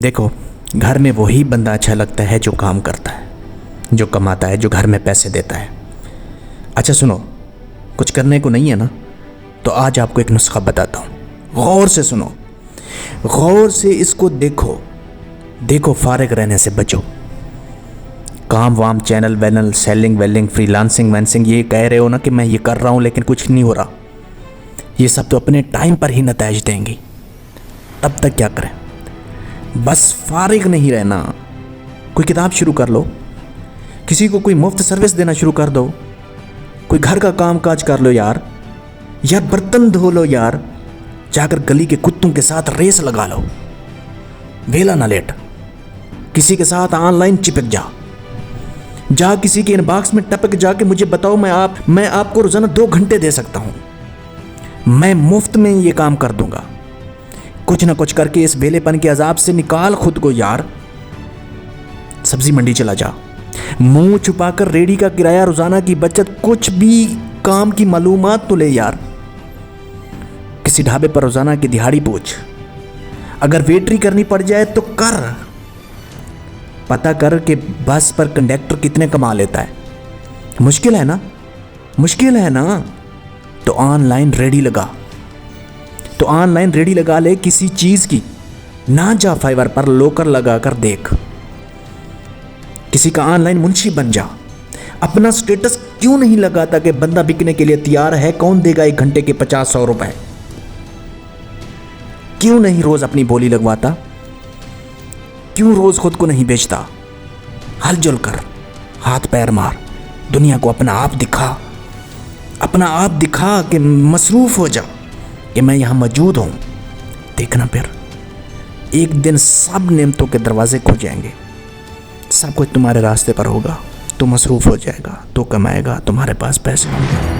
देखो, घर में वही बंदा अच्छा लगता है जो काम करता है, जो कमाता है, जो घर में पैसे देता है। अच्छा सुनो, कुछ करने को नहीं है ना, तो आज आपको एक नुस्खा बताता हूँ। गौर से सुनो, गौर से इसको देखो। देखो, फारिग रहने से बचो। काम वाम, चैनल वैनल, सेलिंग वेलिंग, फ्रीलांसिंग वैंसिंग, ये कह रहे हो ना कि मैं ये कर रहा हूँ लेकिन कुछ नहीं हो रहा, ये सब तो अपने टाइम पर ही नतीजे देंगी। तब तक क्या करें? बस फारिग नहीं रहना। कोई किताब शुरू कर लो, किसी को कोई मुफ्त सर्विस देना शुरू कर दो, कोई घर का काम काज कर लो यार बर्तन धो लो यार, जाकर गली के कुत्तों के साथ रेस लगा लो, वेला ना लेट। किसी के साथ ऑनलाइन चिपक जा किसी के इनबॉक्स में टपक जाके मुझे बताओ, मैं आपको रोजाना 2 घंटे दे सकता हूं, मैं मुफ्त में ये काम कर दूंगा। कुछ ना कुछ करके इस वेलेपन के अजाब से निकाल खुद को यार। सब्जी मंडी चला जा, मुंह छुपाकर रेडी का किराया, रोजाना की बचत, कुछ भी काम की मालूमात तो ले यार। किसी ढाबे पर रोजाना की दिहाड़ी पूछ, अगर वेटरी करनी पड़ जाए तो कर। पता कर कि बस पर कंडक्टर कितने कमा लेता है। मुश्किल है ना, मुश्किल है ना, तो ऑनलाइन रेडी लगा ले किसी चीज की। ना जा फाइवर पर, लोकर लगा कर देख। किसी का ऑनलाइन मुंशी बन जा। अपना स्टेटस क्यों नहीं लगाता कि बंदा बिकने के लिए तैयार है, कौन देगा 1 घंटे के 50-100 रुपए? क्यों नहीं रोज अपनी बोली लगवाता? क्यों रोज खुद को नहीं बेचता? हलचल कर, हाथ पैर मार, दुनिया को अपना आप दिखा कि मसरूफ हो जा कि मैं यहां मौजूद हूं। देखना फिर एक दिन सब नेमतों के दरवाजे खुल जाएंगे, सब कुछ तुम्हारे रास्ते पर होगा, तो मसरूफ हो जाएगा, तो कमाएगा, तुम्हारे पास पैसे होंगे।